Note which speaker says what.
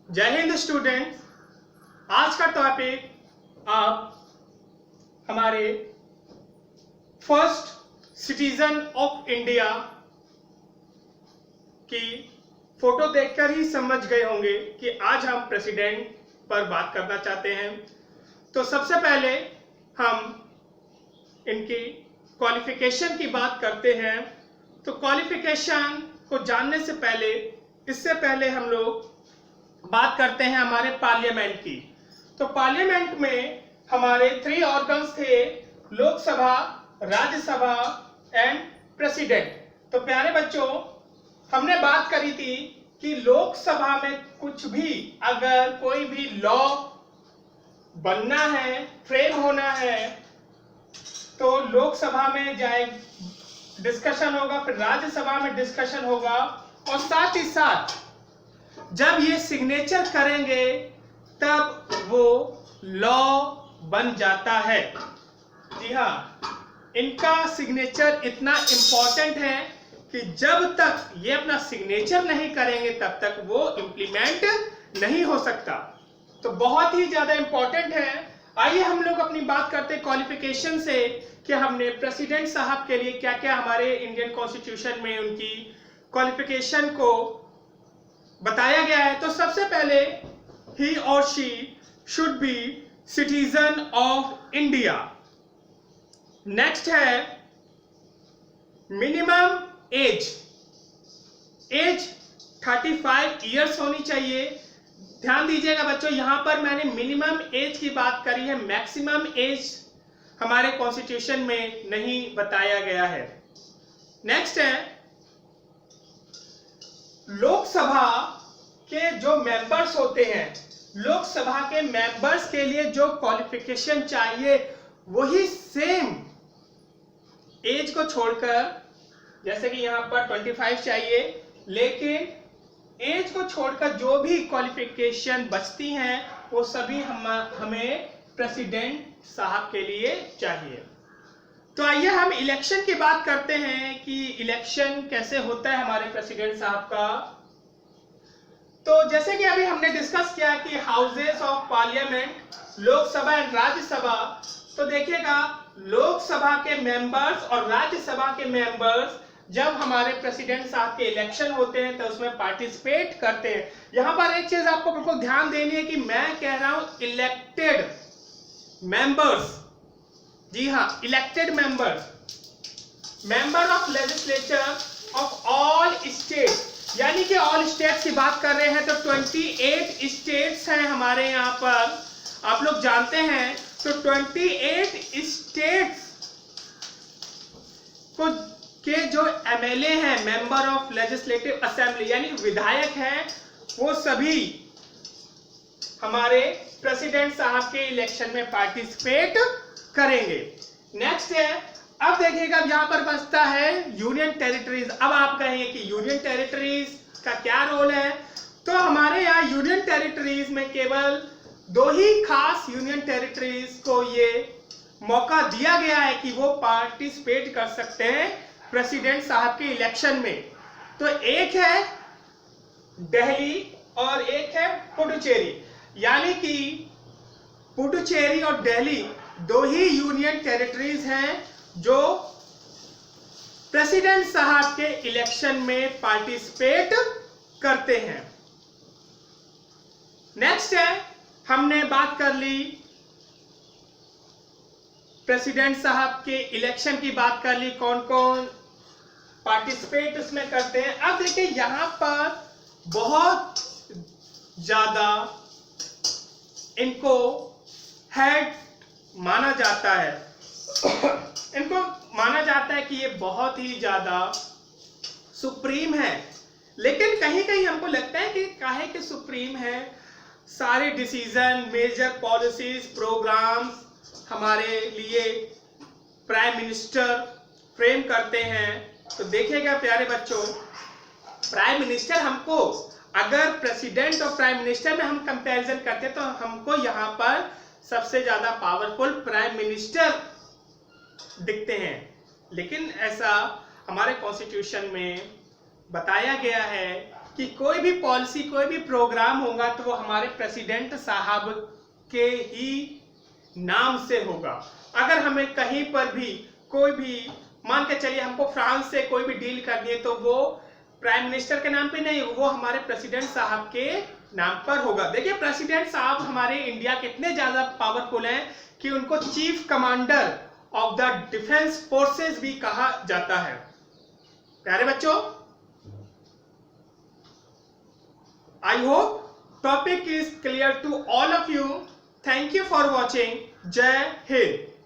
Speaker 1: जय हिंद स्टूडेंट्स। आज का टॉपिक आप हमारे फर्स्ट सिटीजन ऑफ इंडिया की फोटो देखकर ही समझ गए होंगे कि आज हम प्रेसिडेंट पर बात करना चाहते हैं। तो सबसे पहले हम इनकी क्वालिफिकेशन की बात करते हैं। तो क्वालिफिकेशन को जानने से पहले इससे पहले हम लोग बात करते हैं हमारे पार्लियामेंट की। तो पार्लियामेंट में हमारे 3 ऑर्गन्स थे, लोकसभा, राज्यसभा एंड प्रेसिडेंट। तो प्यारे बच्चों, हमने बात करी थी कि लोकसभा में कुछ भी अगर कोई भी लॉ बनना है, फ्रेम होना है, तो लोकसभा में जाए डिस्कशन होगा, फिर राज्यसभा में डिस्कशन होगा और साथ ही साथ जब ये सिग्नेचर करेंगे तब वो लॉ बन जाता है। जी हाँ, इनका सिग्नेचर इतना इंपॉर्टेंट है कि जब तक ये अपना सिग्नेचर नहीं करेंगे तब तक वो इंप्लीमेंट नहीं हो सकता। तो बहुत ही ज्यादा इंपॉर्टेंट है। आइए हम लोग अपनी बात करते हैं क्वालिफिकेशन से कि हमने प्रेसिडेंट साहब के लिए क्या क्या हमारे इंडियन कॉन्स्टिट्यूशन में उनकी क्वालिफिकेशन को बताया गया है। तो सबसे पहले ही और she should be citizen of India. Next है मिनिमम एज 35 इयर्स होनी चाहिए। ध्यान दीजिएगा बच्चों, यहां पर मैंने मिनिमम एज की बात करी है, मैक्सिमम एज हमारे कॉन्स्टिट्यूशन में नहीं बताया गया है। नेक्स्ट है लोकसभा के जो मेंबर्स होते हैं, लोकसभा के मेंबर्स के लिए जो क्वालिफिकेशन चाहिए वही सेम एज को छोड़कर, जैसे कि यहां पर 25 चाहिए, लेकिन एज को छोड़कर जो भी क्वालिफिकेशन बचती हैं वो सभी हमें प्रेसिडेंट साहब के लिए चाहिए। तो आइए हम इलेक्शन की बात करते हैं कि इलेक्शन कैसे होता है हमारे प्रेसिडेंट साहब का। तो जैसे कि अभी हमने डिस्कस किया कि houses of parliament, Lok Sabha and Rajya Sabha. तो देखिएगा, लोकसभा के मेंबर्स और राज्यसभा के मेंबर्स जब हमारे प्रेसिडेंट साहब के इलेक्शन होते हैं तो उसमें पार्टिसिपेट करते हैं। यहां पर एक चीज आपको बिल्कुल ध्यान देनी है कि मैं कह रहा हूं इलेक्टेड मेंबर्स। जी हाँ, elected members, member of legislature of all state, यानी कि ऑल स्टेट्स की बात कर रहे हैं। तो 28 स्टेट्स हैं हमारे यहाँ पर, आप लोग जानते हैं। तो 28 स्टेट्स को के जो एमएलए हैं, मेंबर ऑफ लेजिस्लेटिव असेंबली, यानी विधायक हैं, वो सभी हमारे प्रेसिडेंट साहब के इलेक्शन में पार्टिसिपेट करेंगे। नेक्स्ट है, अब देखिएगा यहां पर बचता है यूनियन टेरिटरीज। अब आप कहेंगे कि यूनियन टेरिटरीज का क्या रोल है। तो हमारे यहाँ यूनियन टेरिटरीज में केवल 2 ही खास यूनियन टेरिटरीज को ये मौका दिया गया है कि वो पार्टिसिपेट कर सकते हैं प्रेसिडेंट साहब के इलेक्शन में। तो एक है दिल्ली और एक है पुडुचेरी, यानी कि पुडुचेरी और दिल्ली 2 ही यूनियन टेरिटरीज हैं जो प्रेसिडेंट साहब के इलेक्शन में पार्टिसिपेट करते हैं। नेक्स्ट है, हमने बात कर ली प्रेसिडेंट साहब के इलेक्शन की, बात कर ली कौन कौन पार्टिसिपेट उसमें करते हैं। अब देखिए यहां पर बहुत ज्यादा इनको हेड माना जाता है। इनको माना जाता है कि ये बहुत ही ज्यादा सुप्रीम है, लेकिन कहीं कहीं हमको लगता है कि काहे के सुप्रीम है। सारे डिसीजन, मेजर पॉलिसीज, प्रोग्राम्स हमारे लिए प्राइम मिनिस्टर फ्रेम करते हैं। तो देखिएगा प्यारे बच्चों, प्राइम मिनिस्टर हमको, अगर प्रेसिडेंट और प्राइम मिनिस्टर में हम कंपैरिजन करते हैं तो हमको यहाँ पर सबसे ज्यादा पावरफुल प्राइम मिनिस्टर दिखते हैं। लेकिन ऐसा हमारे कॉन्स्टिट्यूशन में बताया गया है कि कोई भी पॉलिसी, कोई भी प्रोग्राम होगा तो वो हमारे प्रेसिडेंट साहब के ही नाम से होगा। अगर हमें कहीं पर भी कोई भी, मान के चलिए हमको फ्रांस से कोई भी डील करनी है, तो वो प्राइम मिनिस्टर के नाम पे नहीं, वो हमारे प्रेसिडेंट साहब के नाम पर होगा। देखिए प्रेसिडेंट साहब हमारे इंडिया के इतने ज्यादा पावरफुल हैं कि उनको chief commander of the defence forces भी कहा जाता है। प्यारे बच्चों, I hope topic is clear to all of you. Thank you for watching. जय हिंद।